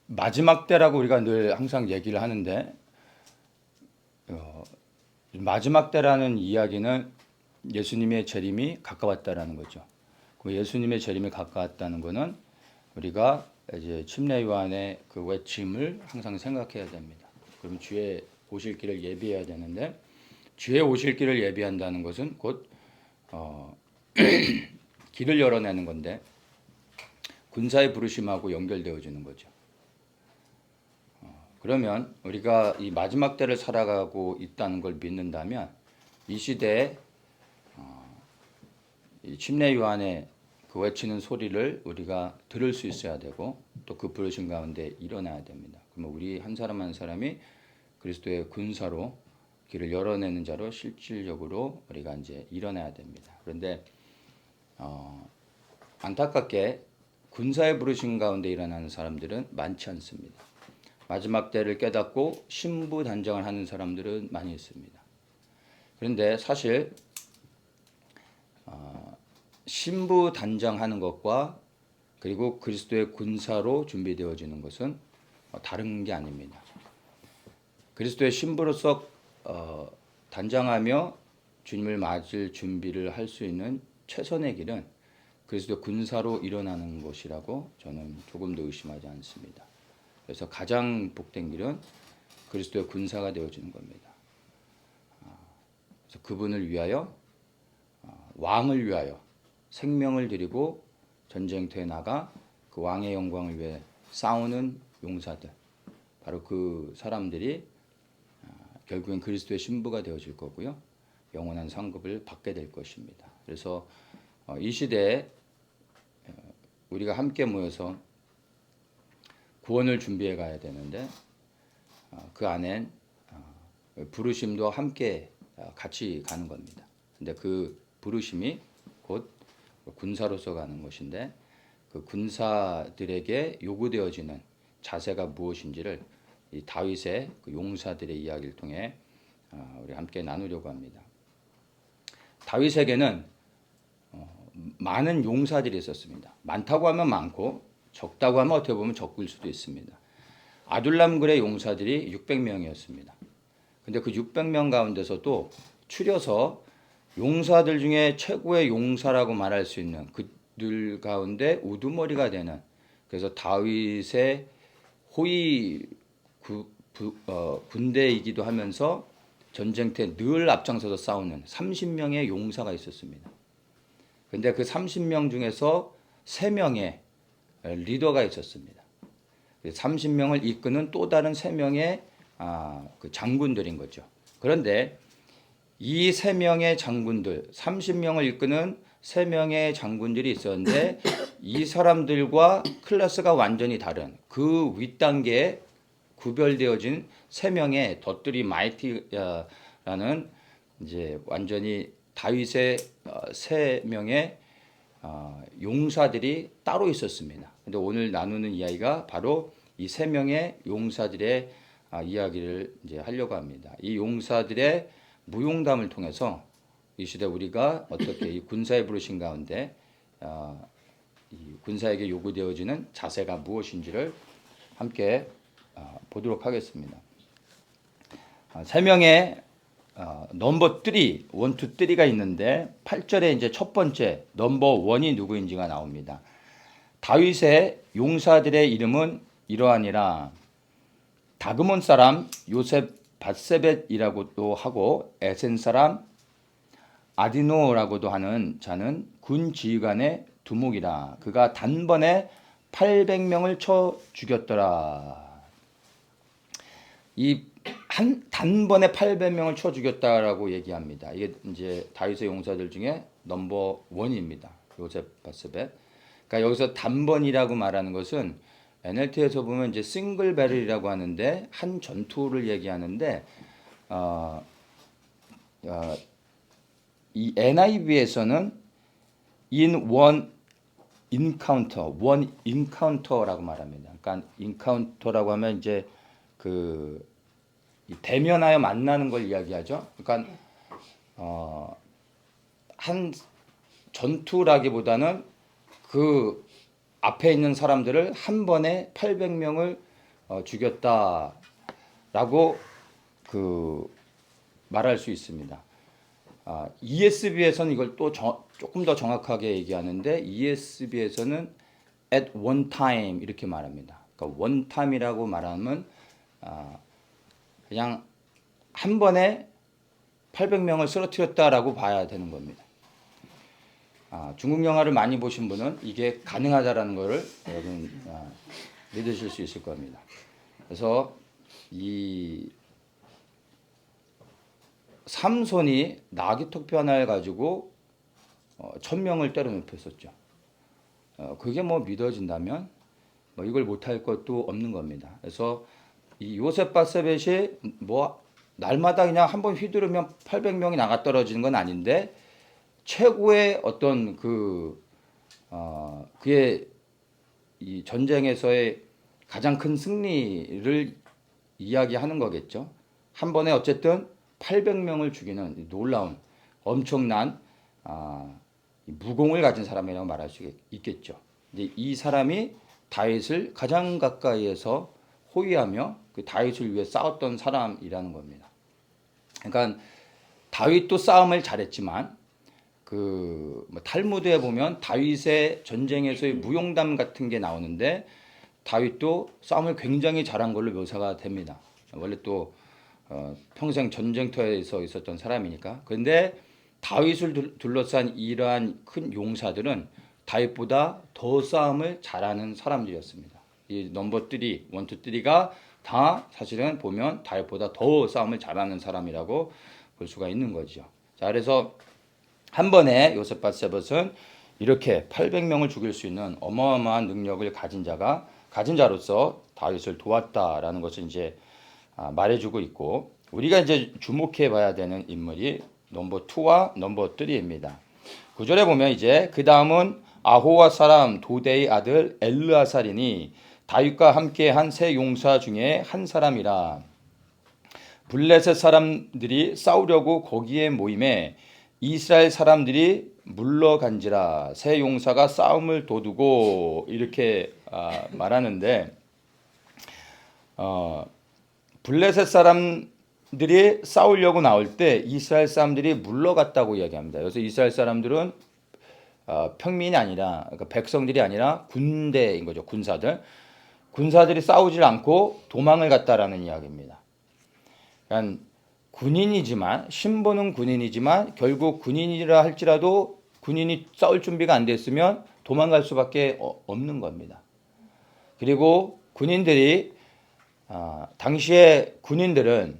마지막 때라고 우리가 늘 항상 얘기를 하는데 마지막 때라는 이야기는 예수님의 재림이 가까웠다라는 거죠. 그 예수님의 재림이 가까웠다는 거는 우리가 이제 침례 요한의 그 외침을 항상 생각해야 됩니다. 그러면 주의 오실 길을 예비해야 되는데 주의 오실 길을 예비한다는 것은 곧 길을 열어내는 건데 군사의 부르심하고 연결되어지는 거죠. 그러면 우리가 이 마지막 때를 살아가고 있다는 걸 믿는다면 이 시대에 이 침례 요한의 그 외치는 소리를 우리가 들을 수 있어야 되고 또 그 부르심 가운데 일어나야 됩니다. 그러면 우리 한 사람 한 사람이 그리스도의 군사로 길을 열어내는 자로 실질적으로 우리가 이제 일어나야 됩니다. 그런데 안타깝게 군사의 부르심 가운데 일어나는 사람들은 많지 않습니다. 마지막 때를 깨닫고 신부 단장을 하는 사람들은 많이 있습니다. 그런데 사실 신부 단장하는 것과 그리고 그리스도의 군사로 준비되어지는 것은 다른 게 아닙니다. 그리스도의 신부로서 단장하며 주님을 맞을 준비를 할 수 있는 최선의 길은 그리스도 군사로 일어나는 것이라고 저는 조금도 의심하지 않습니다. 그래서 가장 복된 길은 그리스도의 군사가 되어지는 겁니다. 그래서 그분을 위하여 왕을 위하여 생명을 드리고 전쟁터에 나가 그 왕의 영광을 위해 싸우는 용사들, 바로 그 사람들이 결국엔 그리스도의 신부가 되어질 거고요. 영원한 상급을 받게 될 것입니다. 그래서 이 시대에 우리가 함께 모여서 구원을 준비해 가야 되는데 그 안엔 부르심도 함께 같이 가는 겁니다. 근데 그 부르심이 곧 군사로서 가는 것인데 그 군사들에게 요구되어지는 자세가 무엇인지를 이 다윗의 그 용사들의 이야기를 통해 우리 함께 나누려고 합니다. 다윗에게는 많은 용사들이 있었습니다. 많다고 하면 많고 적다고 하면 어떻게 보면 적을 수도 있습니다. 아둘람굴의 용사들이 600명이었습니다. 근데 그 600명 가운데서도 추려서 용사들 중에 최고의 용사라고 말할 수 있는 그들 가운데 우두머리가 되는, 그래서 다윗의 호위 군대이기도 하면서 전쟁터에 늘 앞장서서 싸우는 30명의 용사가 있었습니다. 근데 그 30명 중에서 3명의 리더가 있었습니다. 30명을 이끄는 또 다른 3명의 그 장군들인 거죠. 그런데 이 3명의 장군들, 30명을 이끄는 3명의 장군들이 있었는데 이 사람들과 클래스가 완전히 다른 그 윗단계에 구별되어진 3명의 덧들이 마이티라는 이제 완전히 다윗의 3명의 용사들이 따로 있었습니다. 근데 오늘 나누는 이야기가 바로 이 3명의 용사들의 이야기를 이제 하려고 합니다. 이 용사들의 무용담을 통해서 이 시대 우리가 어떻게 이 군사의 부르심 가운데 이 군사에게 요구되어지는 자세가 무엇인지를 함께 보도록 하겠습니다. 3명의 넘버 3, 1, 2, 3가 있는데 8절에 이제 첫 번째 넘버 1이 누구인지가 나옵니다. 다윗의 용사들의 이름은 이러하니라. 다그몬 사람 요셉 밧세벳이라고도 하고 에센 사람 아디노라고도 하는 자는 군 지휘관의 두목이라. 그가 단번에 800명을 쳐 죽였더라. 이 단번에 800명을 쳐 죽였다라고 얘기합니다. 이게 이제 다윗의 용사들 중에 넘버 1입니다. 요셉 밧세벳. 그러니까 여기서 단번이라고 말하는 것은 NLT에서 보면 이제 싱글 배럴이라고 하는데 한 전투를 얘기하는데 이 NIV에서는 in one encounter라고 말합니다. 그러니까 encounter라고 하면 이제 그 대면하여 만나는 걸 이야기하죠. 그러니까 한 전투라기보다는 그 앞에 있는 사람들을 한 번에 800명을 죽였다라고 그 말할 수 있습니다. ESV에서는 이걸 또 조금 더 정확하게 얘기하는데 ESV에서는 at one time 이렇게 말합니다. 그러니까 one time이라고 말하면 그냥 한 번에 800명을 쓰러뜨렸다라고 봐야 되는 겁니다. 중국 영화를 많이 보신 분은 이게 가능하다라는 것을 여러분 믿으실 수 있을 겁니다. 그래서 이 삼손이 나귀토끼 하나를 가지고 1000명을 때려 눕혔었죠. 그게 뭐 믿어진다면 뭐 이걸 못할 것도 없는 겁니다. 그래서 이 요셉 바세벳이 뭐 날마다 그냥 한번 휘두르면 800명이 나가 떨어지는 건 아닌데 최고의 어떤 그의 이 전쟁에서의 가장 큰 승리를 이야기하는 거겠죠. 한 번에 어쨌든 800명을 죽이는 놀라운 엄청난 무공을 가진 사람이라고 말할 수 있겠죠. 이제 이 사람이 다윗을 가장 가까이에서 호위하며 그 다윗을 위해 싸웠던 사람이라는 겁니다. 그러니까 다윗도 싸움을 잘했지만 뭐 탈무드에 보면 다윗의 전쟁에서의 무용담 같은 게 나오는데 다윗도 싸움을 굉장히 잘한 걸로 묘사가 됩니다. 원래 또 평생 전쟁터에서 있었던 사람이니까. 그런데 다윗을 둘러싼 이러한 큰 용사들은 다윗보다 더 싸움을 잘하는 사람들이었습니다. 이 넘버 3, 1, 2, 3가 다 사실은 보면 다윗보다 더 싸움을 잘하는 사람이라고 볼 수가 있는 거죠. 자, 그래서 한 번에 요셉 바세벳은 이렇게 800명을 죽일 수 있는 어마어마한 능력을 가진 자로서 다윗을 도왔다라는 것을 이제 말해주고 있고, 우리가 이제 주목해 봐야 되는 인물이 넘버 2와 넘버 3입니다. 9절에 보면 이제 그 다음은 아호와 사람 도대의 아들 엘르아살이니 다윗과 함께 한 세 용사 중에 한 사람이라. 블레셋 사람들이 싸우려고 거기에 모임에 이스라엘 사람들이 물러간지라. 세 용사가 싸움을 도두고 이렇게 말하는데 블레셋 사람들이 싸우려고 나올 때 이스라엘 사람들이 물러갔다고 이야기합니다. 그래서 이스라엘 사람들은 평민이 아니라, 그러니까 백성들이 아니라 군대인 거죠. 군사들이 싸우질 않고 도망을 갔다라는 이야기입니다. 그러니까 군인이지만, 신분은 군인이지만 결국 군인이라 할지라도 군인이 싸울 준비가 안 됐으면 도망갈 수밖에 없는 겁니다. 그리고 군인들이 당시에 군인들은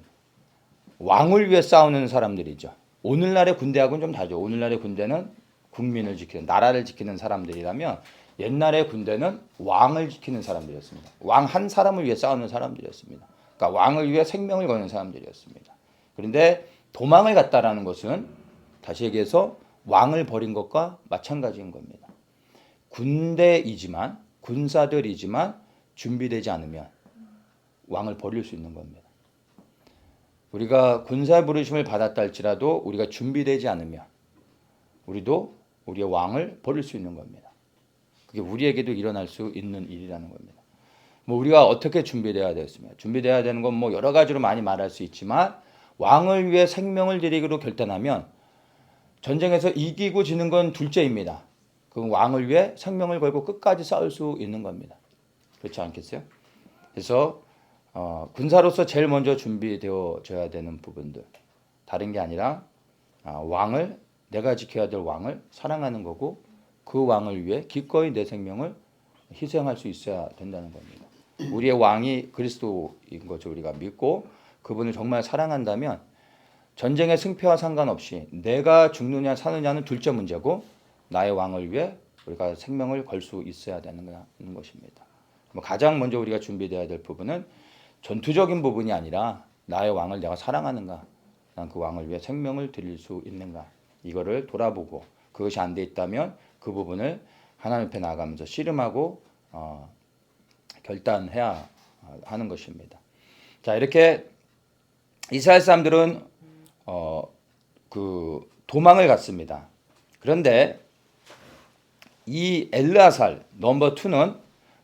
왕을 위해 싸우는 사람들이죠. 오늘날의 군대하고는 좀 다르죠. 오늘날의 군대는 국민을 지키는, 나라를 지키는 사람들이라면 옛날의 군대는 왕을 지키는 사람들이었습니다. 왕 한 사람을 위해 싸우는 사람들이었습니다. 그러니까 왕을 위해 생명을 거는 사람들이었습니다. 그런데 도망을 갔다라는 것은 다시 얘기해서 왕을 버린 것과 마찬가지인 겁니다. 군대이지만, 군사들이지만 준비되지 않으면 왕을 버릴 수 있는 겁니다. 우리가 군사 부르심을 받았다 할지라도 우리가 준비되지 않으면 우리도 우리의 왕을 버릴 수 있는 겁니다. 그게 우리에게도 일어날 수 있는 일이라는 겁니다. 뭐 우리가 어떻게 준비되어야 되겠습니까? 준비되어야 되는 건 뭐 여러 가지로 많이 말할 수 있지만 왕을 위해 생명을 드리기로 결단하면 전쟁에서 이기고 지는 건 둘째입니다. 그 왕을 위해 생명을 걸고 끝까지 싸울 수 있는 겁니다. 그렇지 않겠어요? 그래서 군사로서 제일 먼저 준비되어져야 되는 부분들, 다른 게 아니라 왕을, 내가 지켜야 될 왕을 사랑하는 거고 그 왕을 위해 기꺼이 내 생명을 희생할 수 있어야 된다는 겁니다. 우리의 왕이 그리스도인 거죠. 우리가 믿고 그분을 정말 사랑한다면 전쟁의 승패와 상관없이 내가 죽느냐 사느냐는 둘째 문제고 나의 왕을 위해 우리가 생명을 걸 수 있어야 되는 것입니다. 가장 먼저 우리가 준비되어야 될 부분은 전투적인 부분이 아니라 나의 왕을 내가 사랑하는가, 난 그 왕을 위해 생명을 드릴 수 있는가, 이거를 돌아보고 그것이 안 돼 있다면 그 부분을 하나님 앞에 나아가면서 씨름하고 결단해야 하는 것입니다. 자, 이렇게 이스라엘 사람들은 그 도망을 갔습니다. 그런데 이 엘르아살 넘버 2는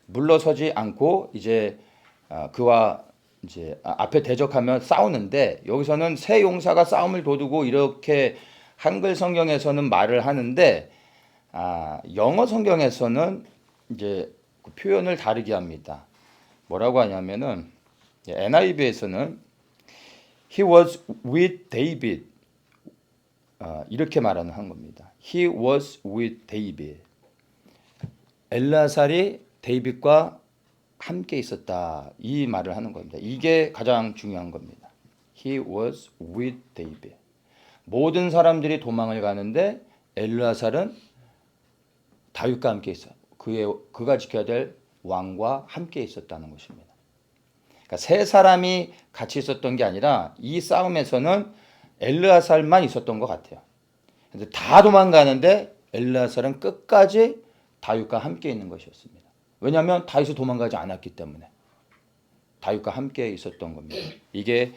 물러서지 않고 이제 그와 이제 앞에 대적하며 싸우는데 여기서는 세 용사가 싸움을 도두고 이렇게 한글 성경에서는 말을 하는데 영어 성경에서는 이제 그 표현을 다르게 합니다. 뭐라고 하냐면은 NIV에서는 He was with David 이렇게 말하는 한 겁니다. He was with David. 엘르아살이 데이빗과 함께 있었다. 이 말을 하는 겁니다. 이게 가장 중요한 겁니다. He was with David. 모든 사람들이 도망을 가는데 엘르아살은 다윗과 함께 있어. 그가 지켜야 될 왕과 함께 있었다는 것입니다. 그러니까 세 사람이 같이 있었던 게 아니라 이 싸움에서는 엘르아살만 있었던 것 같아요. 그래서 다 도망가는데 엘르아살은 끝까지 다윗과 함께 있는 것이었습니다. 왜냐하면 다윗이 도망가지 않았기 때문에 다윗과 함께 있었던 겁니다. 이게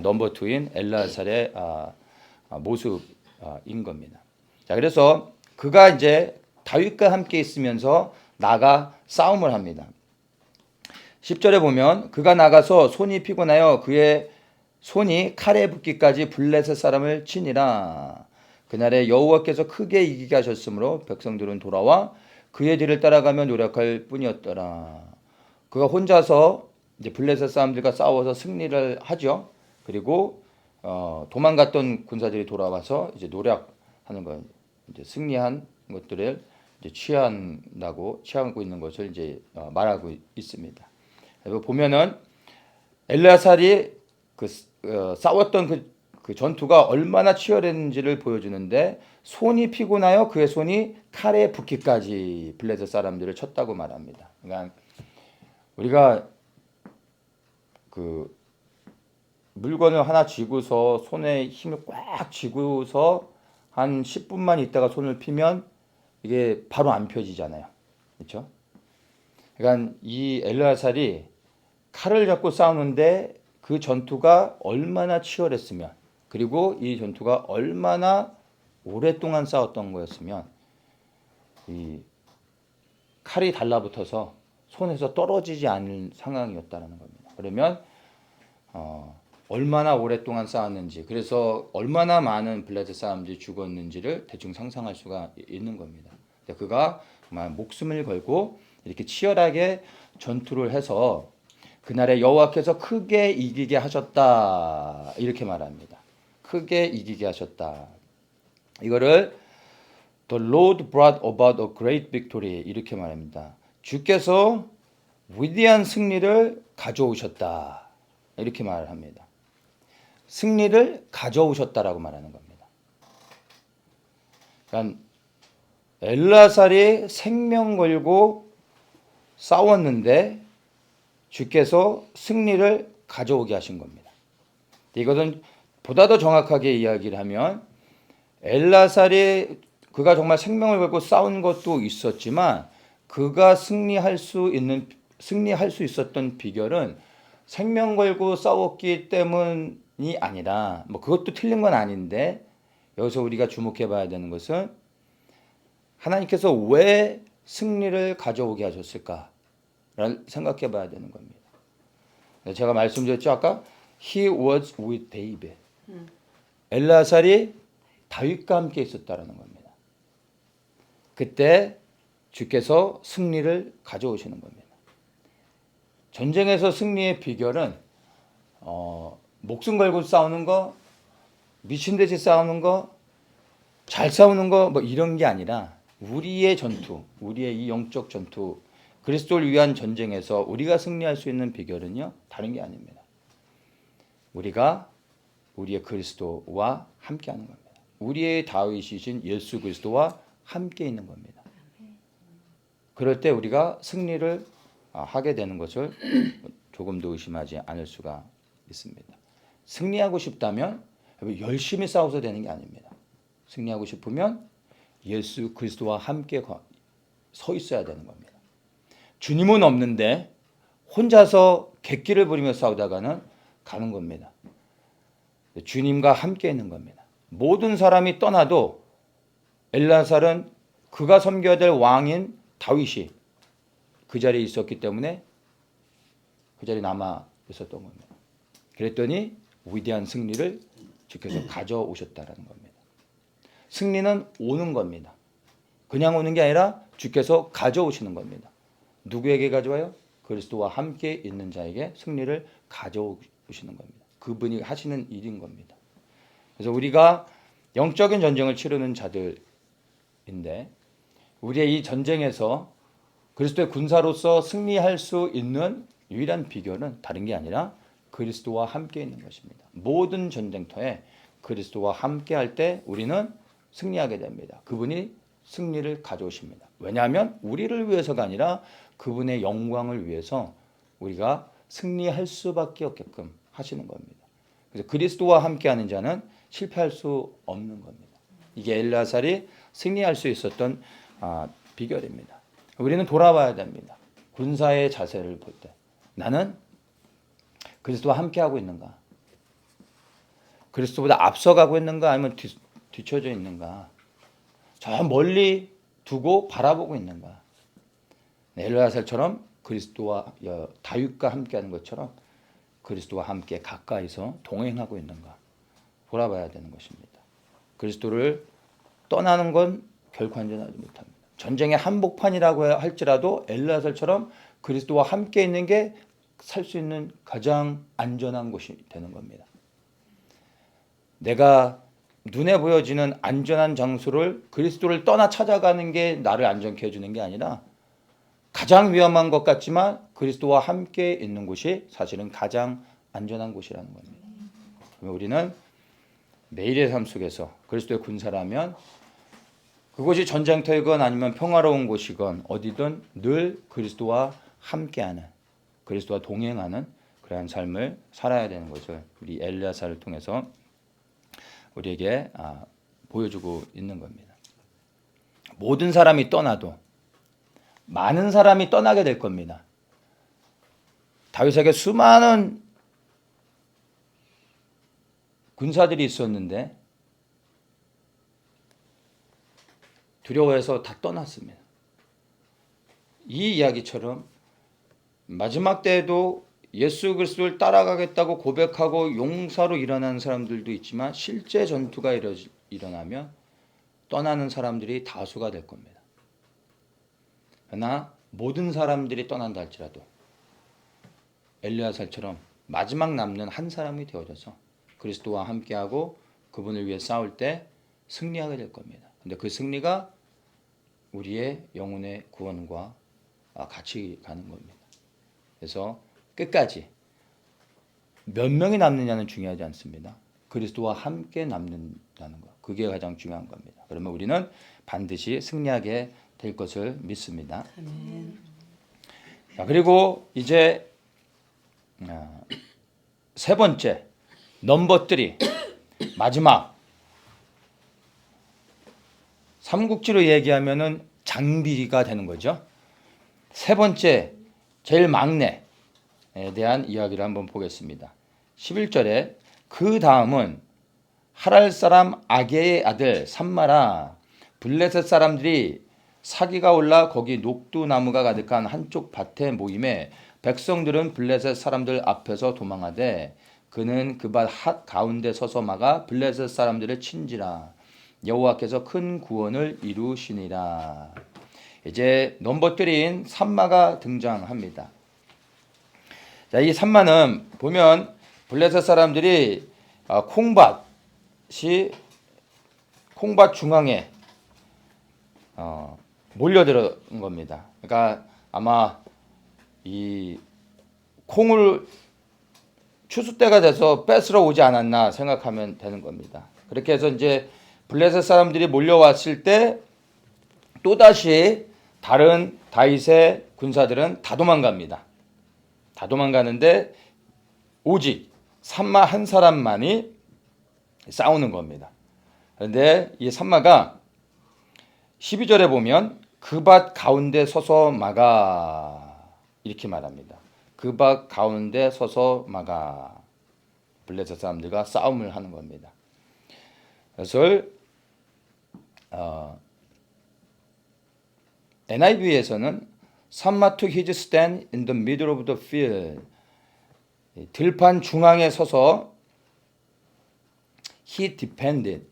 넘버 2인 엘르아살의 모습인 겁니다. 자, 그래서 그가 이제 다윗과 함께 있으면서 나가 싸움을 합니다. 10절에 보면 그가 나가서 손이 피곤하여 그의 손이 칼에 붙기까지 블레셋 사람을 치니라. 그날에 여호와께서 크게 이기게 하셨으므로 백성들은 돌아와 그의 뒤를 따라가며 노력할 뿐이었더라. 그가 혼자서 이제 블레셋 사람들과 싸워서 승리를 하죠. 그리고 도망갔던 군사들이 돌아와서 이제 노력하는 거, 이제 승리한 것들을 이제 취하고 있는 것을 이제 말하고 있습니다. 그리고 보면은 엘르아살이 싸웠던 그 전투가 얼마나 치열했는지를 보여주는데 손이 피곤하여 그의 손이 칼에 붙기까지 블레셋 사람들을 쳤다고 말합니다. 그러니까 우리가 그 물건을 하나 쥐고서 손에 힘을 꽉 쥐고서 한 10분만 있다가 손을 피면 이게 바로 안 펴지잖아요. 그렇죠? 그러니까 이 엘르아살이 칼을 잡고 싸우는데 그 전투가 얼마나 치열했으면 그리고 이 전투가 얼마나 오랫동안 싸웠던 거였으면 이 칼이 달라붙어서 손에서 떨어지지 않을 상황이었다는 겁니다. 그러면 얼마나 오랫동안 싸웠는지 그래서 얼마나 많은 블레셋 사람들이 죽었는지를 대충 상상할 수가 있는 겁니다. 그가 정말 목숨을 걸고 이렇게 치열하게 전투를 해서 그날에 여호와께서 크게 이기게 하셨다 이렇게 말합니다. 크게 이기게 하셨다. 이거를 The Lord brought about a great victory 이렇게 말합니다. 주께서 위대한 승리를 가져오셨다 이렇게 말을 합니다. 승리를 가져오셨다라고 말하는 겁니다. 그러니까 엘르아살이 생명 걸고 싸웠는데 주께서 승리를 가져오게 하신 겁니다. 이것은 보다 더 정확하게 이야기를 하면 엘르아살이 그가 정말 생명을 걸고 싸운 것도 있었지만 그가 승리할 수 있었던 비결은 생명 걸고 싸웠기 때문이 아니라 뭐 그것도 틀린 건 아닌데 여기서 우리가 주목해 봐야 되는 것은 하나님께서 왜 승리를 가져오게 하셨을까를 생각해 봐야 되는 겁니다. 제가 말씀드렸죠 아까 He was with David. 엘르아살이 다윗과 함께 있었다라는 겁니다. 그때 주께서 승리를 가져오시는 겁니다. 전쟁에서 승리의 비결은 목숨 걸고 싸우는 거, 미친 듯이 싸우는 거, 잘 싸우는 거 뭐 이런 게 아니라 우리의 전투, 우리의 이 영적 전투, 그리스도를 위한 전쟁에서 우리가 승리할 수 있는 비결은요 다른 게 아닙니다. 우리가 우리의 그리스도와 함께하는 겁니다. 우리의 다윗이신 예수 그리스도와 함께 있는 겁니다. 그럴 때 우리가 승리를 하게 되는 것을 조금도 의심하지 않을 수가 있습니다. 승리하고 싶다면 열심히 싸워서 되는 게 아닙니다. 승리하고 싶으면 예수 그리스도와 함께 서 있어야 되는 겁니다. 주님은 없는데 혼자서 객기를 부리며 싸우다가는 가는 겁니다. 주님과 함께 있는 겁니다. 모든 사람이 떠나도 엘르아살은 그가 섬겨야 될 왕인 다윗이 그 자리에 있었기 때문에 그 자리에 남아 있었던 겁니다. 그랬더니 위대한 승리를 주께서 가져오셨다라는 겁니다. 승리는 오는 겁니다. 그냥 오는 게 아니라 주께서 가져오시는 겁니다. 누구에게 가져와요? 그리스도와 함께 있는 자에게 승리를 가져오시는 겁니다. 그분이 하시는 일인 겁니다. 그래서 우리가 영적인 전쟁을 치르는 자들인데 우리의 이 전쟁에서 그리스도의 군사로서 승리할 수 있는 유일한 비결은 다른 게 아니라 그리스도와 함께 있는 것입니다. 모든 전쟁터에 그리스도와 함께 할 때 우리는 승리하게 됩니다. 그분이 승리를 가져오십니다. 왜냐하면 우리를 위해서가 아니라 그분의 영광을 위해서 우리가 승리할 수밖에 없게끔 하시는 겁니다. 그래서 그리스도와 함께하는 자는 실패할 수 없는 겁니다. 이게 엘르야살이 승리할 수 있었던 비결입니다. 우리는 돌아봐야 됩니다. 군사의 자세를 볼 때 나는 그리스도와 함께하고 있는가? 그리스도보다 앞서가고 있는가? 아니면 뒤쳐져 있는가? 저 멀리 두고 바라보고 있는가? 엘르야살처럼 그리스도와 다윗과 함께하는 것처럼 그리스도와 함께 가까이서 동행하고 있는가? 돌아봐야 되는 것입니다. 그리스도를 떠나는 건 결코 안전하지 못합니다. 전쟁의 한복판이라고 할지라도 엘르야살처럼 그리스도와 함께 있는 게 살 수 있는 가장 안전한 곳이 되는 겁니다. 내가 눈에 보여지는 안전한 장소를 그리스도를 떠나 찾아가는 게 나를 안전케 해주는 게 아니라 가장 위험한 것 같지만 그리스도와 함께 있는 곳이 사실은 가장 안전한 곳이라는 겁니다. 우리는 매일의 삶 속에서 그리스도의 군사라면 그곳이 전쟁터이건 아니면 평화로운 곳이건 어디든 늘 그리스도와 함께하는 그리스도와 동행하는 그러한 삶을 살아야 되는 것을 우리 엘르야살을 통해서 우리에게 보여주고 있는 겁니다. 모든 사람이 떠나도 많은 사람이 떠나게 될 겁니다. 다윗에게 수많은 군사들이 있었는데 두려워해서 다 떠났습니다. 이 이야기처럼 마지막 때에도 예수 그리스도를 따라가겠다고 고백하고 용사로 일어나는 사람들도 있지만 실제 전투가 일어나면 떠나는 사람들이 다수가 될 겁니다. 그러나 모든 사람들이 떠난다 할지라도 엘르야살처럼 마지막 남는 한 사람이 되어져서 그리스도와 함께하고 그분을 위해 싸울 때 승리하게 될 겁니다. 근데 그 승리가 우리의 영혼의 구원과 같이 가는 겁니다. 그래서 끝까지 몇 명이 남느냐는 중요하지 않습니다. 그리스도와 함께 남는다는 것. 그게 가장 중요한 겁니다. 그러면 우리는 반드시 승리하게 될 것을 믿습니다. 아멘. 자, 그리고 이제 세 번째 넘버 3 마지막 삼국지로 얘기하면은 장비가 되는 거죠. 세 번째 제일 막내에 대한 이야기를 한번 보겠습니다. 11절에 그 다음은 하랄 사람 아게의 아들 삼마라 블레셋 사람들이 사기가 올라 거기 녹두나무가 가득한 한쪽 밭에 모임에 백성들은 블레셋 사람들 앞에서 도망하되 그는 그 밭 가운데 서서 막아 블레셋 사람들을 친지라 여호와께서 큰 구원을 이루시니라. 이제 넘버 3인 삼마가 등장합니다. 자, 이 삼마는 보면 블레셋 사람들이 콩밭 중앙에 몰려들은 겁니다. 그러니까 아마 이 콩을 추수 때가 돼서 뺏으러 오지 않았나 생각하면 되는 겁니다. 그렇게 해서 이제 블레셋 사람들이 몰려왔을 때 또다시 다른 다윗의 군사들은 다 도망갑니다. 다 도망가는데 오직 삼마 한 사람만이 싸우는 겁니다. 그런데 이 삼마가 12절에 보면 그 밭 가운데 서서 막아 이렇게 말합니다. 그 밭 가운데 서서 막아. 블레셋 사람들과 싸움을 하는 겁니다. 그래서 NIV에서는 Samma took his stand in the middle of the field 들판 중앙에 서서 he defended,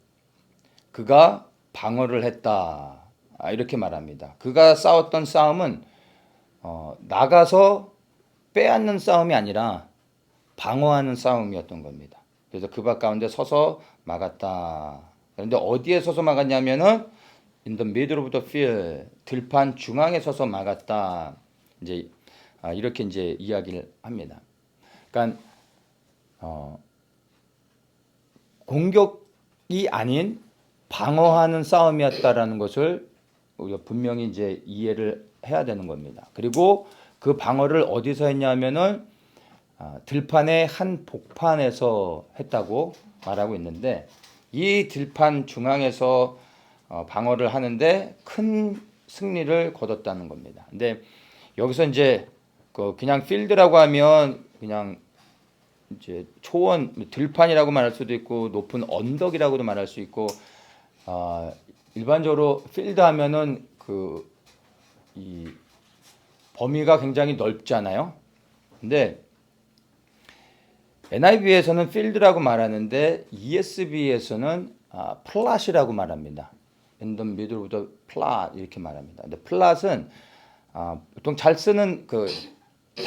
그가 방어를 했다. 이렇게 말합니다. 그가 싸웠던 싸움은 나가서 빼앗는 싸움이 아니라 방어하는 싸움이었던 겁니다. 그래서 그 밭 가운데 서서 막았다. 그런데 어디에 서서 막았냐면은 in the middle of the field, 들판 중앙에 서서 막았다. 이제 이렇게 이제 이야기를 합니다. 그러니까 공격이 아닌 방어하는 싸움이었다라는 것을 우리가 분명히 이제 이해를 해야 되는 겁니다. 그리고 그 방어를 어디서 했냐면은 들판의 한 복판에서 했다고 말하고 있는데, 이 들판 중앙에서 방어를 하는데 큰 승리를 거뒀다는 겁니다. 근데 여기서 이제 그냥 필드라고 하면 그냥 이제 초원 들판이라고 말할 수도 있고 높은 언덕이라고도 말할 수 있고, 일반적으로 필드 하면은 이 범위가 굉장히 넓잖아요. 근데 NIV에서는 필드라고 말하는데 ESV에서는 플랫이라고 말합니다. In the middle of the plot 이렇게 말합니다. 근데 플랫은 보통 잘 쓰는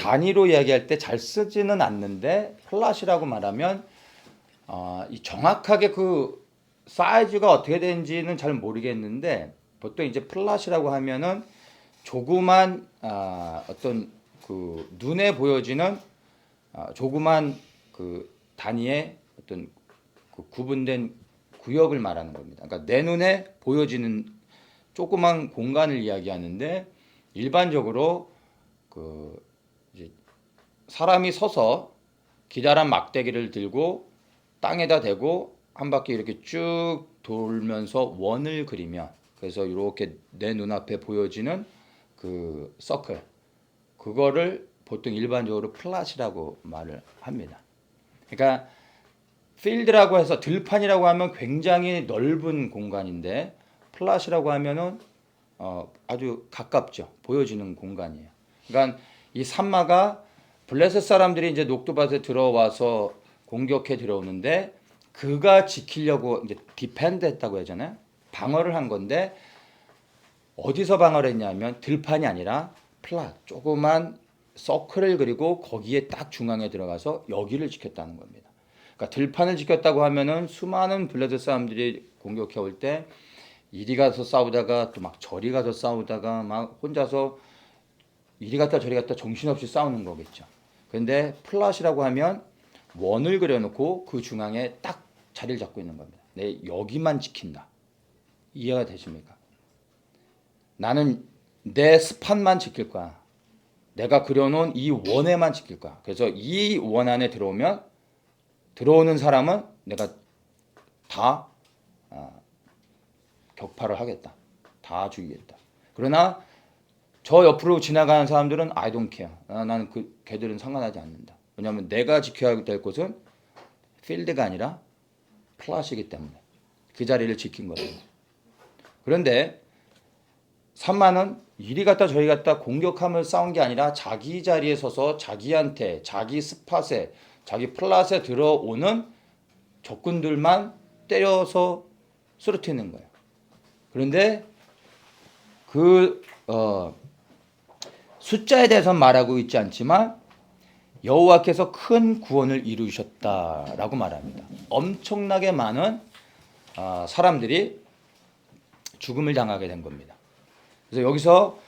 단위로 이야기할 때 잘 쓰지는 않는데, 플랫이라고 말하면 이 정확하게 그 사이즈가 어떻게 되는지는 잘 모르겠는데, 보통 이제 플랫이라고 하면은 조그만 어떤 눈에 보여지는 조그만 단위의 어떤 구분된 구역을 말하는 겁니다. 그러니까 내 눈에 보여지는 조그만 공간을 이야기하는데, 일반적으로 이제 사람이 서서 기다란 막대기를 들고 땅에다 대고 한 바퀴 이렇게 쭉 돌면서 원을 그리면, 그래서 이렇게 내 눈앞에 보여지는 그 서클, 그거를 보통 일반적으로 플랫이라고 말을 합니다. 그러니까 필드라고 해서 들판이라고 하면 굉장히 넓은 공간인데, 플랫이라고 하면은 아주 가깝죠. 보여지는 공간이에요. 그러니까 이 산마가 블레셋 사람들이 이제 녹두밭에 들어와서 공격해 들어오는데, 그가 지키려고 이제 디펜드 했다고 하잖아요. 방어를 한 건데, 어디서 방어를 했냐면 들판이 아니라 플랫, 조그만 서클을 그리고 거기에 딱 중앙에 들어가서 여기를 지켰다는 겁니다. 그러니까 들판을 지켰다고 하면은 수많은 블레셋 사람들이 공격해 올 때 이리 가서 싸우다가 또 막 저리 가서 싸우다가 막 혼자서 이리 갔다 저리 갔다 정신없이 싸우는 거겠죠. 그런데 플랫이라고 하면 원을 그려놓고 그 중앙에 딱 자리를 잡고 있는 겁니다. 내 여기만 지킨다. 이해가 되십니까? 나는 내 스팟만 지킬 거야. 내가 그려놓은 이 원에만 지킬 거야. 그래서 이 원 안에 들어오는 사람은 내가 다 격파를 하겠다. 다 죽이겠다. 그러나 저 옆으로 지나가는 사람들은 I don't care. 나는 걔들은 상관하지 않는다. 왜냐하면 내가 지켜야 될 곳은 필드가 아니라 플랫이기 때문에 그 자리를 지킨 거예요. 그런데 산마는 이리 갔다 저리 갔다 공격하며 싸운 게 아니라 자기 자리에 서서 자기한테, 자기 스팟에, 자기 플랫에 들어오는 적군들만 때려서 쓰러뜨리는 거예요. 그런데 숫자에 대해서는 말하고 있지 않지만 여호와께서 큰 구원을 이루셨다라고 말합니다. 엄청나게 많은 사람들이 죽음을 당하게 된 겁니다. 그래서 여기서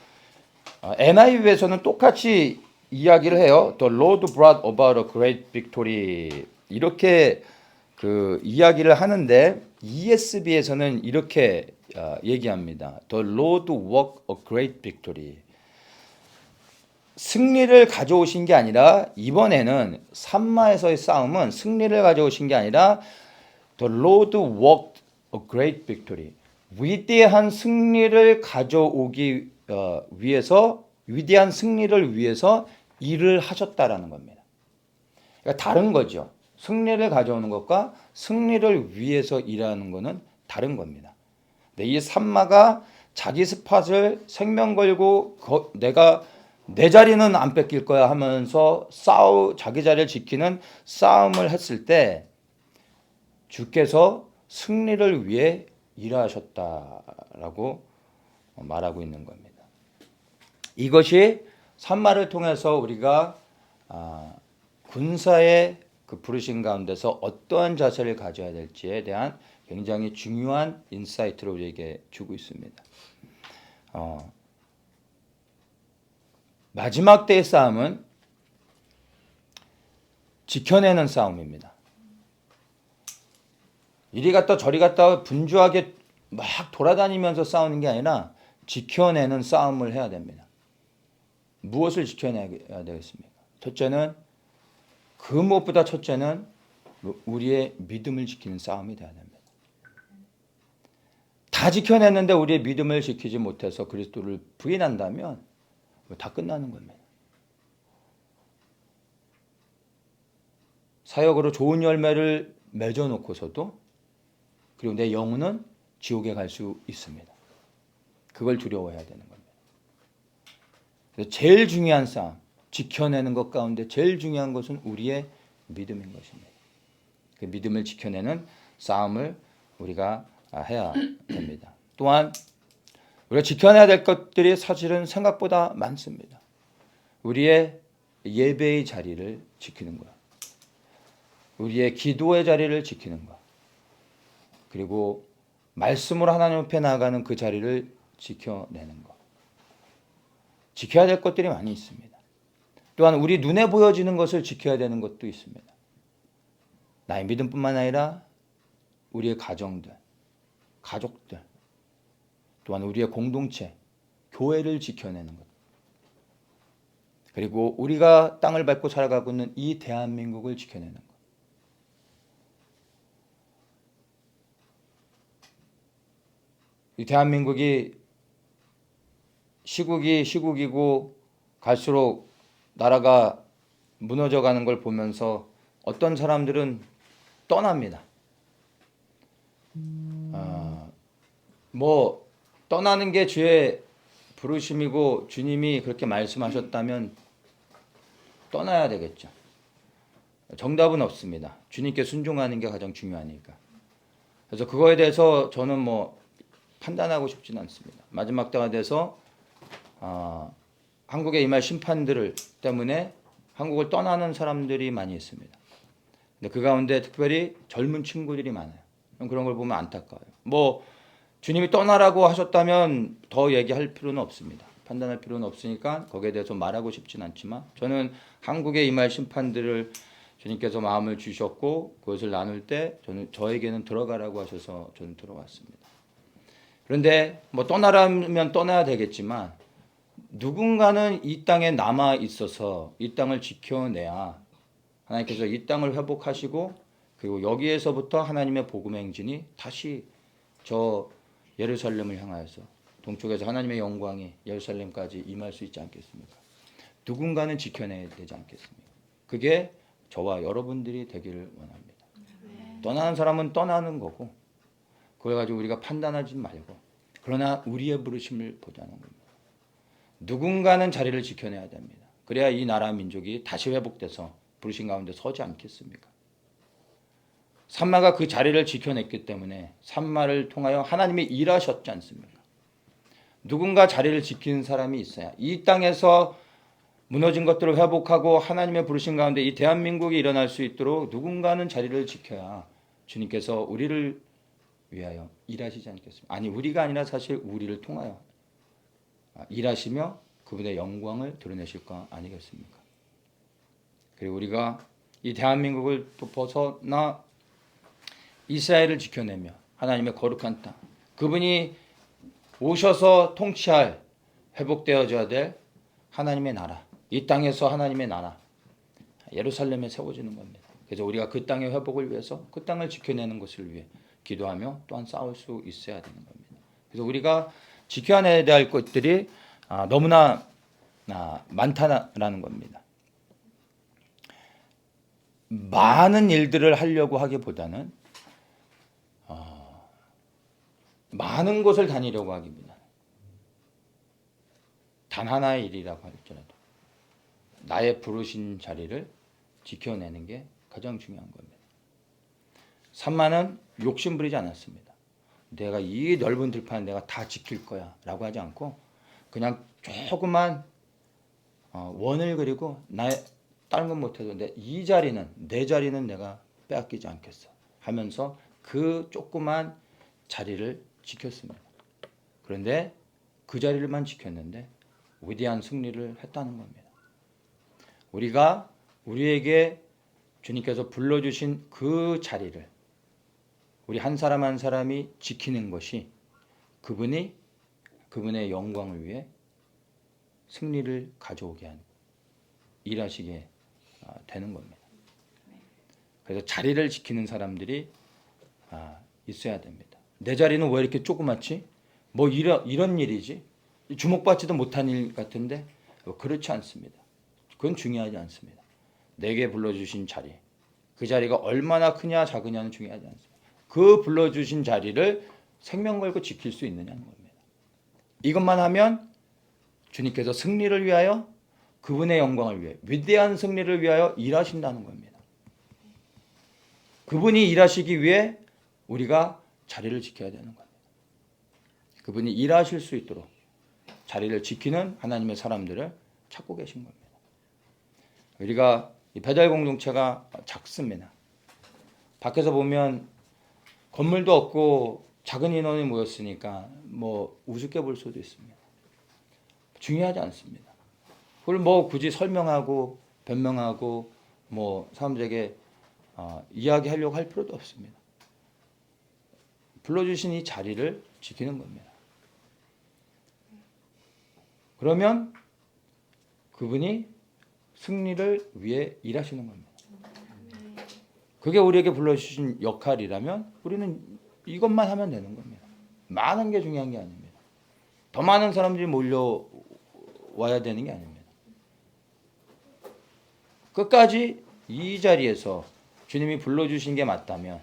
NIV에서는 똑같이 이야기를 해요. The Lord brought about a great victory 이렇게 이야기를 하는데, ESV에서는 이렇게 얘기합니다. The Lord worked a great victory. 승리를 가져오신 게 아니라, 이번에는 산마에서의 싸움은 승리를 가져오신 게 아니라 The Lord worked a great victory. 위대한 승리를 가져오기 위해서, 위대한 승리를 위해서 일을 하셨다라는 겁니다. 그러니까 다른 거죠. 승리를 가져오는 것과 승리를 위해서 일하는 것은 다른 겁니다. 근데 이 산마가 자기 스팟을 생명 걸고 내가 내 자리는 안 뺏길 거야 하면서 자기 자리를 지키는 싸움을 했을 때 주께서 승리를 위해 일하셨다라고 말하고 있는 겁니다. 이것이 산마를 통해서 우리가 군사의 그 부르심 가운데서 어떠한 자세를 가져야 될지에 대한 굉장히 중요한 인사이트를 우리에게 주고 있습니다. 마지막 때의 싸움은 지켜내는 싸움입니다. 이리 갔다 저리 갔다 분주하게 막 돌아다니면서 싸우는 게 아니라 지켜내는 싸움을 해야 됩니다. 무엇을 지켜내야 되겠습니까? 그 무엇보다 첫째는 우리의 믿음을 지키는 싸움이 되어야 됩니다. 다 지켜냈는데 우리의 믿음을 지키지 못해서 그리스도를 부인한다면 다 끝나는 겁니다. 사역으로 좋은 열매를 맺어놓고서도 그리고 내 영혼은 지옥에 갈 수 있습니다. 그걸 두려워해야 되는 겁니다. 그래서 제일 중요한 싸움, 지켜내는 것 가운데 제일 중요한 것은 우리의 믿음인 것입니다. 그 믿음을 지켜내는 싸움을 우리가 해야 됩니다. 또한 우리가 지켜내야 될 것들이 사실은 생각보다 많습니다. 우리의 예배의 자리를 지키는 것, 우리의 기도의 자리를 지키는 것, 그리고 말씀으로 하나님 앞에 나아가는 그 자리를 지켜내는 것. 지켜야 될 것들이 많이 있습니다. 또한 우리 눈에 보여지는 것을 지켜야 되는 것도 있습니다. 나의 믿음뿐만 아니라 우리의 가정들, 가족들, 또한 우리의 공동체, 교회를 지켜내는 것. 그리고 우리가 땅을 밟고 살아가고 있는 이 대한민국을 지켜내는 것. 이 대한민국이 시국이고 갈수록 나라가 무너져가는 걸 보면서 어떤 사람들은 떠납니다. 떠나는 게 주의 부르심이고 주님이 그렇게 말씀하셨다면 떠나야 되겠죠. 정답은 없습니다. 주님께 순종하는 게 가장 중요하니까. 그래서 그거에 대해서 저는 판단하고 싶지는 않습니다. 마지막 때가 돼서 한국에 임할 심판들을 때문에 한국을 떠나는 사람들이 많이 있습니다. 근데 그 가운데 특별히 젊은 친구들이 많아요. 그런 걸 보면 안타까워요. 주님이 떠나라고 하셨다면 더 얘기할 필요는 없습니다. 판단할 필요는 없으니까 거기에 대해서 말하고 싶진 않지만 저는 한국에 임할 심판들을 주님께서 마음을 주셨고 그것을 나눌 때 저에게는 들어가라고 하셔서 저는 들어왔습니다. 그런데 떠나라면 떠나야 되겠지만 누군가는 이 땅에 남아 있어서 이 땅을 지켜내야 하나님께서 이 땅을 회복하시고 그리고 여기에서부터 하나님의 복음의 행진이 다시 저 예루살렘을 향하여서 동쪽에서 하나님의 영광이 예루살렘까지 임할 수 있지 않겠습니까? 누군가는 지켜내야 되지 않겠습니까? 그게 저와 여러분들이 되기를 원합니다. 떠나는 사람은 떠나는 거고 그걸 가지고 우리가 판단하지 말고 그러나 우리의 부르심을 보자는 겁니다. 누군가는 자리를 지켜내야 됩니다. 그래야 이 나라 민족이 다시 회복돼서 부르심 가운데 서지 않겠습니까? 산마가 그 자리를 지켜냈기 때문에 산마를 통하여 하나님이 일하셨지 않습니까? 누군가 자리를 지키는 사람이 있어야 이 땅에서 무너진 것들을 회복하고 하나님의 부르심 가운데 이 대한민국이 일어날 수 있도록 누군가는 자리를 지켜야 주님께서 우리를 위하여 일하시지 않겠습니까? 아니 우리가 아니라 사실 우리를 통하여 일하시며 그분의 영광을 드러내실 거 아니겠습니까? 그리고 우리가 이 대한민국을 또 벗어나 이스라엘을 지켜내며 하나님의 거룩한 땅 그분이 오셔서 통치할 회복되어져야 될 하나님의 나라 이 땅에서 하나님의 나라 예루살렘에 세워지는 겁니다. 그래서 우리가 그 땅의 회복을 위해서 그 땅을 지켜내는 것을 위해 기도하며 또한 싸울 수 있어야 되는 겁니다. 그래서 우리가 지켜내야 될 것들이 너무나 많다라는 겁니다. 많은 일들을 하려고 하기보다는 많은 곳을 다니려고 하기보다는 단 하나의 일이라고 할지라도 나의 부르신 자리를 지켜내는 게 가장 중요한 겁니다. 삼만은 욕심 부리지 않았습니다. 내가 이 넓은 들판 내가 다 지킬 거야 라고 하지 않고 그냥 조그만 원을 그리고 나의 다른 건 못해도 이 자리는 내 자리는 내가 빼앗기지 않겠어 하면서 그 조그만 자리를 지켰습니다. 그런데 그 자리를만 지켰는데 위대한 승리를 했다는 겁니다. 우리가 우리에게 주님께서 불러주신 그 자리를 우리 한 사람 한 사람이 지키는 것이 그분의 영광을 위해 승리를 가져오게 한 일하시게 되는 겁니다. 그래서 자리를 지키는 사람들이 있어야 됩니다. 내 자리는 왜 이렇게 조그맣지? 뭐 이런 일이지? 주목받지도 못한 일 같은데 그렇지 않습니다. 그건 중요하지 않습니다. 내게 불러주신 자리, 그 자리가 얼마나 크냐 작으냐는 중요하지 않습니다. 그 불러주신 자리를 생명 걸고 지킬 수 있느냐는 겁니다. 이것만 하면 주님께서 승리를 위하여 그분의 영광을 위해 위대한 승리를 위하여 일하신다는 겁니다. 그분이 일하시기 위해 우리가 자리를 지켜야 되는 겁니다. 그분이 일하실 수 있도록 자리를 지키는 하나님의 사람들을 찾고 계신 겁니다. 우리가 이 배달 공동체가 작습니다. 밖에서 보면 건물도 없고 작은 인원이 모였으니까 뭐 우습게 볼 수도 있습니다. 중요하지 않습니다. 그걸 뭐 굳이 설명하고 변명하고 뭐 사람들에게 이야기하려고 할 필요도 없습니다. 불러주신 이 자리를 지키는 겁니다. 그러면 그분이 승리를 위해 일하시는 겁니다. 그게 우리에게 불러주신 역할이라면 우리는 이것만 하면 되는 겁니다. 많은 게 중요한 게 아닙니다. 더 많은 사람들이 몰려와야 되는 게 아닙니다. 끝까지 이 자리에서 주님이 불러주신 게 맞다면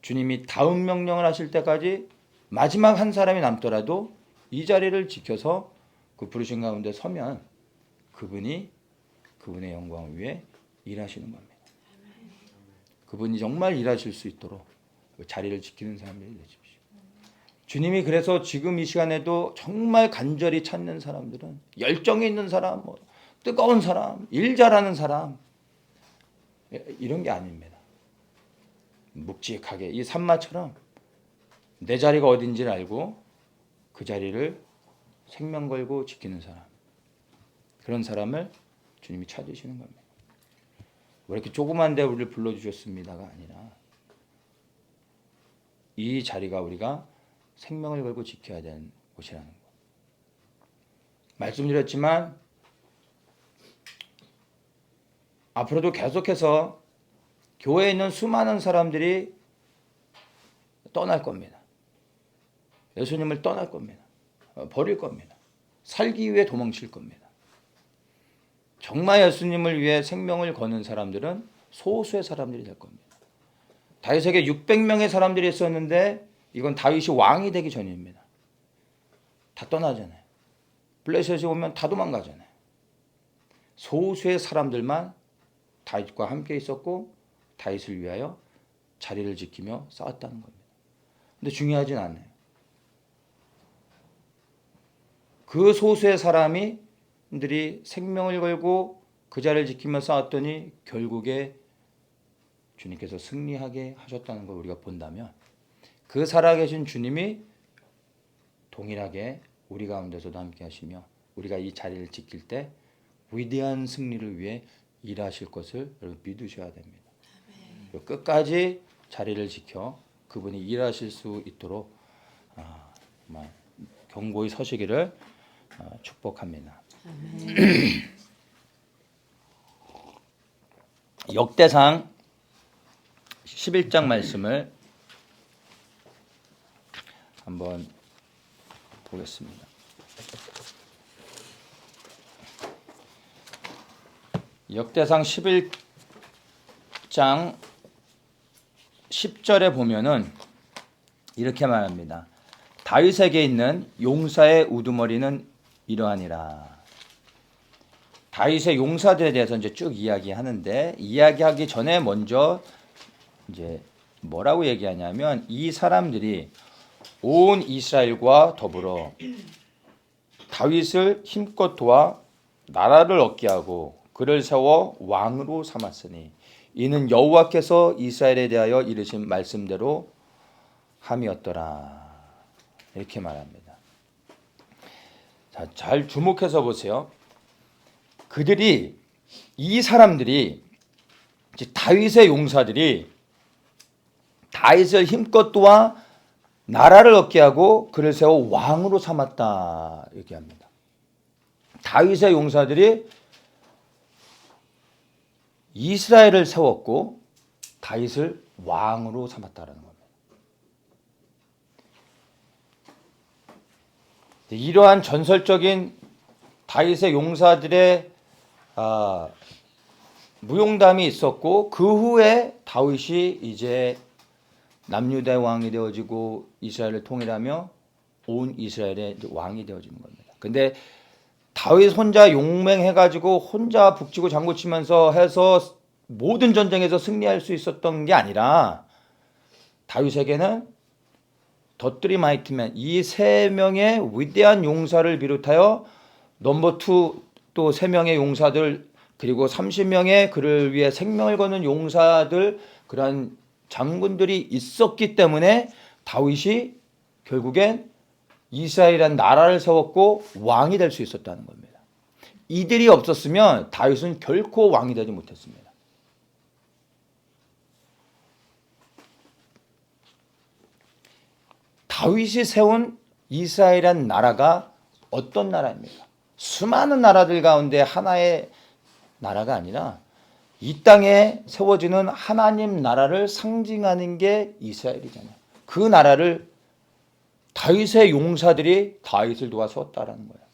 주님이 다음 명령을 하실 때까지 마지막 한 사람이 남더라도 이 자리를 지켜서 그 부르신 가운데 서면 그분이 그분의 영광을 위해 일하시는 겁니다. 그분이 정말 일하실 수 있도록 자리를 지키는 사람들이 되십시오. 주님이 그래서 지금 이 시간에도 정말 간절히 찾는 사람들은 열정이 있는 사람, 뜨거운 사람, 일 잘하는 사람 이런 게 아닙니다. 묵직하게 이 산마처럼 내 자리가 어딘지를 알고 그 자리를 생명 걸고 지키는 사람, 그런 사람을 주님이 찾으시는 겁니다. 왜 이렇게 조그만 데 우리를 불러주셨습니다가 아니라 이 자리가 우리가 생명을 걸고 지켜야 되는 곳이라는 것. 말씀드렸지만 앞으로도 계속해서 교회에 있는 수많은 사람들이 떠날 겁니다. 예수님을 떠날 겁니다. 버릴 겁니다. 살기 위해 도망칠 겁니다. 정말 예수님을 위해 생명을 거는 사람들은 소수의 사람들이 될 겁니다. 다윗에게 600명의 사람들이 있었는데 이건 다윗이 왕이 되기 전입니다. 다 떠나잖아요. 블레셋에 오면 다 도망가잖아요. 소수의 사람들만 다윗과 함께 있었고 다윗을 위하여 자리를 지키며 싸웠다는 겁니다. 근데 중요하진 않아요. 그 소수의 사람들이 생명을 걸고 그 자리를 지키며 싸웠더니 결국에 주님께서 승리하게 하셨다는 걸 우리가 본다면 그 살아계신 주님이 동일하게 우리 가운데서도 함께 하시며 우리가 이 자리를 지킬 때 위대한 승리를 위해 일하실 것을 여러분 믿으셔야 됩니다. 끝까지 자리를 지켜 그분이 일하실 수 있도록 정말 견고히 서시기를 축복합니다. 역대상 11장 말씀을 한번 보겠습니다. 역대상 11장 10절에 보면은 이렇게 말합니다. 다윗에게 있는 용사의 우두머리는 이러하니라. 다윗의 용사들에 대해서 이제 쭉 이야기하는데, 이야기하기 전에 먼저 이제 뭐라고 얘기하냐면, 이 사람들이 온 이스라엘과 더불어 다윗을 힘껏 도와 나라를 얻게 하고 그를 세워 왕으로 삼았으니 이는 여호와께서 이스라엘에 대하여 이르신 말씀대로 함이었더라. 이렇게 말합니다. 자, 잘 주목해서 보세요. 이 사람들이, 다윗의 용사들이 다윗을 힘껏 도와 나라를 얻게 하고 그를 세워 왕으로 삼았다 얘기합니다. 다윗의 용사들이 이스라엘을 세웠고 다윗을 왕으로 삼았다라는 겁니다. 이러한 전설적인 다윗의 용사들의 무용담이 있었고, 그 후에 다윗이 이제 남유대 왕이 되어지고 이스라엘을 통일하며 온 이스라엘의 왕이 되어지는 겁니다. 근데 다윗 혼자 용맹해가지고 혼자 북치고 장구치면서 해서 모든 전쟁에서 승리할 수 있었던 게 아니라, 다윗에게는 더트리 마이티맨, 이 세 명의 위대한 용사를 비롯하여 넘버 2 또 3명의 용사들, 그리고 30명의 그를 위해 생명을 거는 용사들, 그러한 장군들이 있었기 때문에 다윗이 결국엔 이스라엘이라는 나라를 세웠고 왕이 될 수 있었다는 겁니다. 이들이 없었으면 다윗은 결코 왕이 되지 못했습니다. 다윗이 세운 이스라엘이라는 나라가 어떤 나라입니까? 수많은 나라들 가운데 하나의 나라가 아니라 이 땅에 세워지는 하나님 나라를 상징하는 게 이스라엘이잖아요. 그 나라를 다윗의 용사들이 다윗을 도와 세웠다라는 거예요.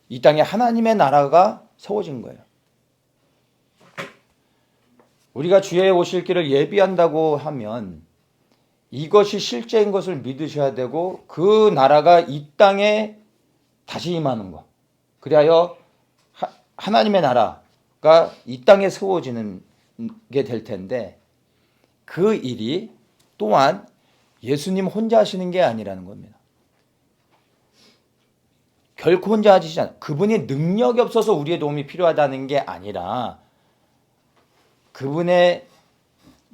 이 땅에 하나님의 나라가 세워진 거예요. 우리가 주의 오실 길을 예비한다고 하면 이것이 실제인 것을 믿으셔야 되고, 그 나라가 이 땅에 다시 임하는 것, 그리하여 하나님의 나라가 이 땅에 세워지는 게 될 텐데, 그 일이 또한 예수님 혼자 하시는 게 아니라는 겁니다. 결코 혼자 하시지 않아요. 그분이 능력이 없어서 우리의 도움이 필요하다는 게 아니라, 그분의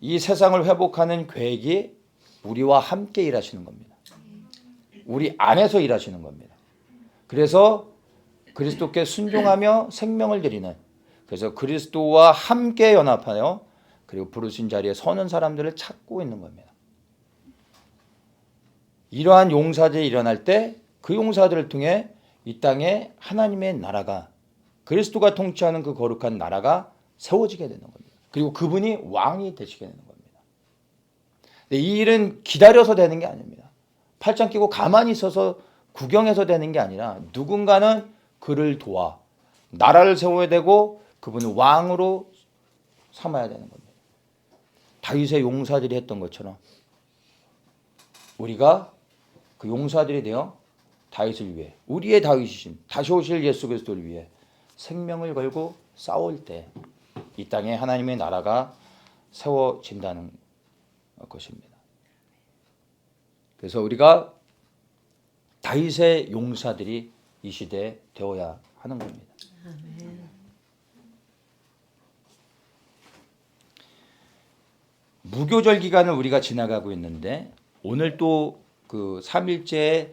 이 세상을 회복하는 계획이 우리와 함께 일하시는 겁니다. 우리 안에서 일하시는 겁니다. 그래서 그리스도께 순종하며 생명을 드리는, 그래서 그리스도와 함께 연합하여 그리고 부르신 자리에 서는 사람들을 찾고 있는 겁니다. 이러한 용사들이 일어날 때 그 용사들을 통해 이 땅에 하나님의 나라가, 그리스도가 통치하는 그 거룩한 나라가 세워지게 되는 겁니다. 그리고 그분이 왕이 되시게 되는 겁니다. 이 일은 기다려서 되는 게 아닙니다. 팔짱 끼고 가만히 있어서 구경해서 되는 게 아니라, 누군가는 그를 도와 나라를 세워야 되고 그분을 왕으로 삼아야 되는 겁니다. 다윗의 용사들이 했던 것처럼 우리가 그 용사들이 되어 다윗을 위해, 우리의 다윗이신 다시 오실 예수 그리스도를 위해 생명을 걸고 싸울 때 이 땅에 하나님의 나라가 세워진다는 것입니다. 그래서 우리가 다윗의 용사들이 이 시대에 되어야 하는 겁니다. 아멘. 무교절 기간을 우리가 지나가고 있는데, 오늘 또 그 3일째에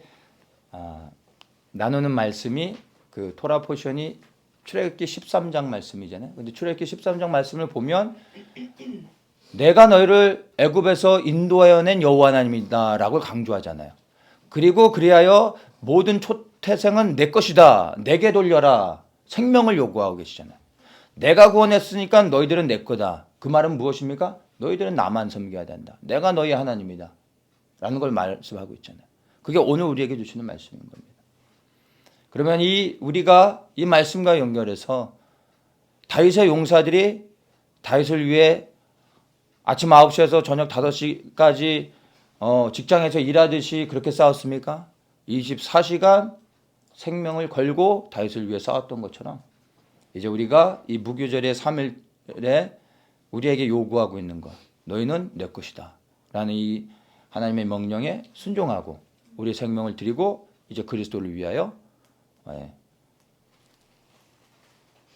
나누는 말씀이 그 토라 포션이 출애굽기 13장 말씀이잖아요. 근데 출애굽기 13장 말씀을 보면 내가 너희를 애굽에서 인도하여 낸 여호와 하나님이다라고 강조하잖아요. 그리고 그리하여 모든 초태생은 내 것이다, 내게 돌려라, 생명을 요구하고 계시잖아요. 내가 구원했으니까 너희들은 내 거다. 그 말은 무엇입니까? 너희들은 나만 섬겨야 된다. 내가 너희 하나님이다 라는 걸 말씀하고 있잖아요. 그게 오늘 우리에게 주시는 말씀인 겁니다. 그러면 우리가 이 말씀과 연결해서 다윗의 용사들이 다윗을 위해 아침 9시에서 저녁 5시까지 직장에서 일하듯이 그렇게 싸웠습니까? 24시간 생명을 걸고 다윗을 위해 싸웠던 것처럼 이제 우리가 이 무교절의 3일에 우리에게 요구하고 있는 것, 너희는 내 것이다 라는 이 하나님의 명령에 순종하고 우리 생명을 드리고 이제 그리스도를 위하여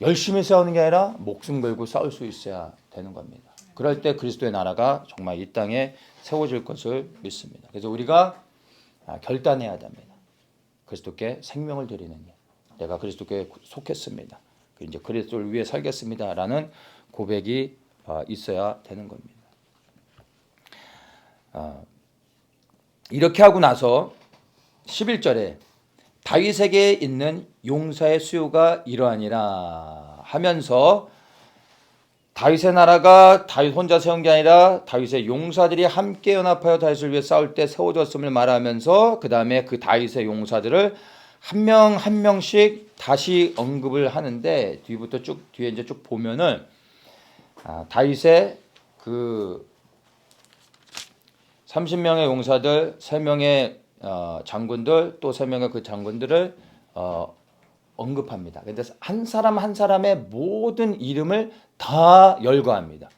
열심히 싸우는 게 아니라 목숨 걸고 싸울 수 있어야 되는 겁니다. 그럴 때 그리스도의 나라가 정말 이 땅에 세워질 것을 믿습니다. 그래서 우리가 결단해야 됩니다. 그리스도께 생명을 드리는 일. 내가 그리스도께 속했습니다. 이제 그리스도를 위해 살겠습니다라는 고백이 있어야 되는 겁니다. 이렇게 하고 나서 11절에 다윗에게 있는 용사의 수요가 이러하니라 하면서 다윗의 나라가 다윗 혼자 세운 게 아니라 다윗의 용사들이 함께 연합하여 다윗을 위해 싸울 때 세워졌음을 말하면서 그 다음에 그 다윗의 용사들을 한 명 한 명씩 다시 언급을 하는데 뒤부터 뒤에 이제 쭉 보면은 다윗의 그 30명의 용사들, 3명의 장군들, 또 3명의 그 장군들을 언급합니다. 그런데 한 사람 한 사람의 모든 이름을 다 열거합니다.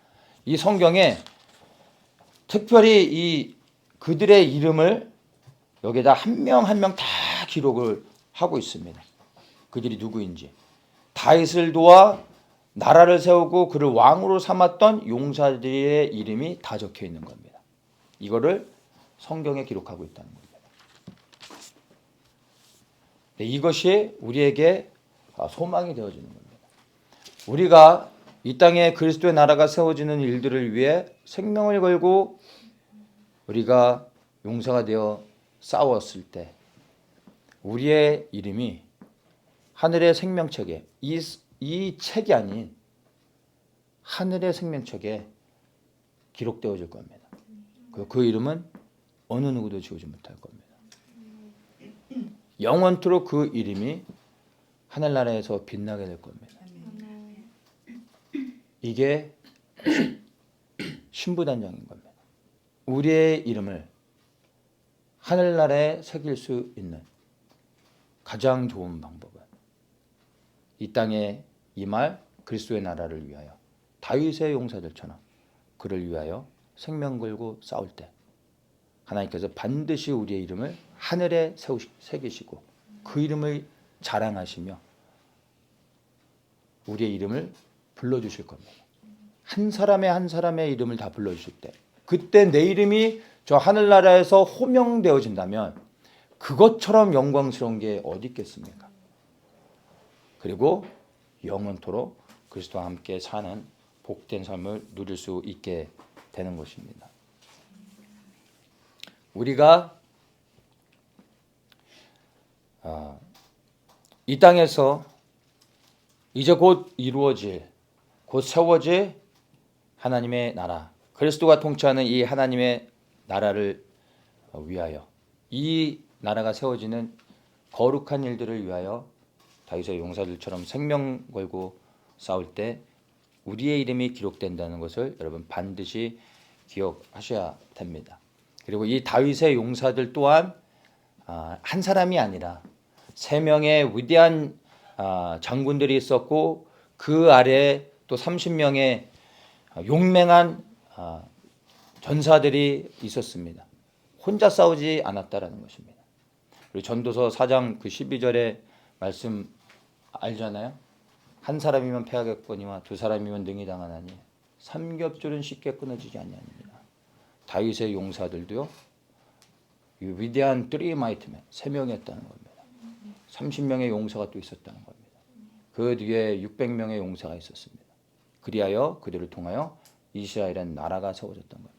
이 성경에 특별히 이 그들의 이름을 여기다 한 명 한 명 다 기록을 하고 있습니다. 그들이 누구인지. 다윗을 도와 나라를 세우고 그를 왕으로 삼았던 용사들의 이름이 다 적혀 있는 겁니다. 이거를 성경에 기록하고 있다는 겁니다. 이것이 우리에게 소망이 되어지는 겁니다. 우리가 이 땅에 그리스도의 나라가 세워지는 일들을 위해 생명을 걸고 우리가 용사가 되어 싸웠을 때 우리의 이름이 하늘의 생명책에 이 책이 아닌 하늘의 생명책에 기록되어질 겁니다. 그 이름은 어느 누구도 지우지 못할 겁니다. 영원토록 그 이름이 하늘나라에서 빛나게 될 겁니다. 이게 신부단장인 겁니다. 우리의 이름을 하늘나라에 새길 수 있는 가장 좋은 방법은 이 땅에 임할 그리스도의 나라를 위하여 다윗의 용사들처럼 그를 위하여 생명 걸고 싸울 때 하나님께서 반드시 우리의 이름을 하늘에 새기시고 그 이름을 자랑하시며 우리의 이름을 불러주실 겁니다. 한 사람의 이름을 다 불러주실 때 그때 내 이름이 저 하늘나라에서 호명되어진다면 그것처럼 영광스러운 게 어디 있겠습니까? 그리고 영원토록 그리스도와 함께 사는 복된 삶을 누릴 수 있게 되는 것입니다. 우리가 이 땅에서 이제 곧 이루어질, 곧 세워질 하나님의 나라, 그리스도가 통치하는 이 하나님의 나라를 위하여 이 나라가 세워지는 거룩한 일들을 위하여 다윗의 용사들처럼 생명 걸고 싸울 때 우리의 이름이 기록된다는 것을 여러분 반드시 기억하셔야 됩니다. 그리고 이 다윗의 용사들 또한 한 사람이 아니라 3명의 위대한 장군들이 있었고 그 아래에 또 30명의 용맹한 전사들이 있었습니다. 혼자 싸우지 않았다라는 것입니다. 그리고 전도서 4장 그 12절의 말씀 알잖아요. 한 사람이면 패하겠거니와 2사람이면 능히 당하나니 삼겹줄은 쉽게 끊어지지 아니하니라. 다윗의 용사들도요. 이 위대한 3 마이트맨 3명이었다는 겁니다. 30명의 용사가 또 있었다는 겁니다. 그 뒤에 600명의 용사가 있었습니다. 그리하여 그들을 통하여 이스라엘은 나라가 세워졌던 겁니다.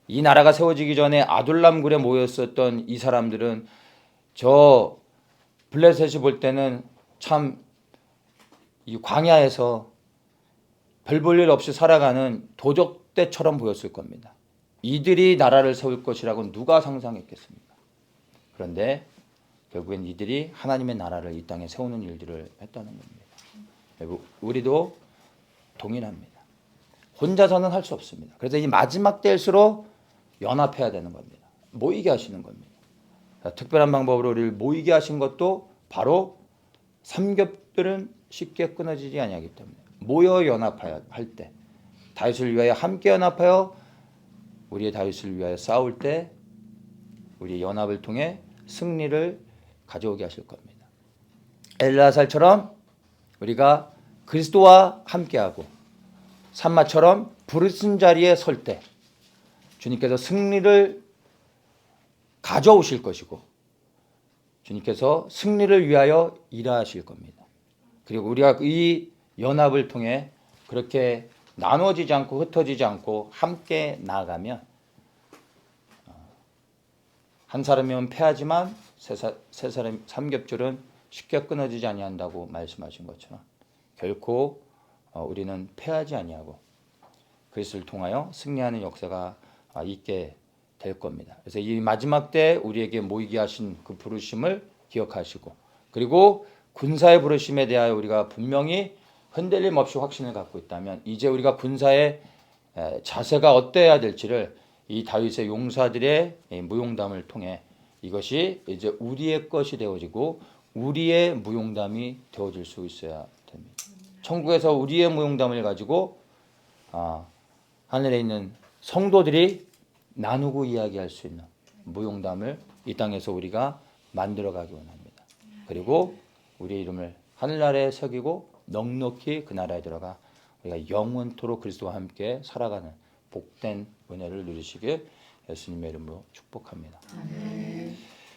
이 나라가 세워지기 전에 아둘람 굴에 모였었던 이 사람들은 저 블레셋이 볼 때는 참 이 광야에서 별 볼 일 없이 살아가는 도적대처럼 보였을 겁니다. 이들이 나라를 세울 것이라고 누가 상상했겠습니까? 그런데 결국엔 이들이 하나님의 나라를 이 땅에 세우는 일들을 했다는 겁니다. 우리도 동일합니다. 혼자서는 할 수 없습니다. 그래서 이 마지막 때일수록 연합해야 되는 겁니다. 모이게 하시는 겁니다. 특별한 방법으로 우리를 모이게 하신 것도 바로 삼겹들은 쉽게 끊어지지 아니하기 때문에 모여 연합하여 할 때, 다윗을 위하여 함께 연합하여 우리의 다윗을 위하여 싸울 때 우리의 연합을 통해 승리를 가져오게 하실 겁니다. 엘르아살처럼 우리가 그리스도와 함께하고 산마처럼 부르신 자리에 설 때 주님께서 승리를 가져오실 것이고 주님께서 승리를 위하여 일하실 겁니다. 그리고 우리가 이 연합을 통해 그렇게 나눠지지 않고 흩어지지 않고 함께 나아가면 한 사람이면 패하지만 세 사람 삼겹줄은 쉽게 끊어지지 아니한다고 말씀하신 것처럼 결코 우리는 패하지 아니하고 그리스도를 통하여 승리하는 역사가 있게 될 겁니다. 그래서 이 마지막 때 우리에게 모이게 하신 그 부르심을 기억하시고 그리고 군사의 부르심에 대하여 우리가 분명히 흔들림 없이 확신을 갖고 있다면 이제 우리가 군사의 자세가 어때야 될지를 이 다윗의 용사들의 무용담을 통해 이것이 이제 우리의 것이 되어지고 우리의 무용담이 되어질 수 있어야 됩니다. 천국에서 우리의 무용담을 가지고 하늘에 있는 성도들이 나누고 이야기할 수 있는 무용담을 이 땅에서 우리가 만들어가기 원합니다. 그리고 우리의 이름을 하늘나라에 새기고 넉넉히 그 나라에 들어가 우리가 영원토록 그리스도와 함께 살아가는 복된 은혜를 누리시길 예수님의 이름으로 축복합니다. 아멘.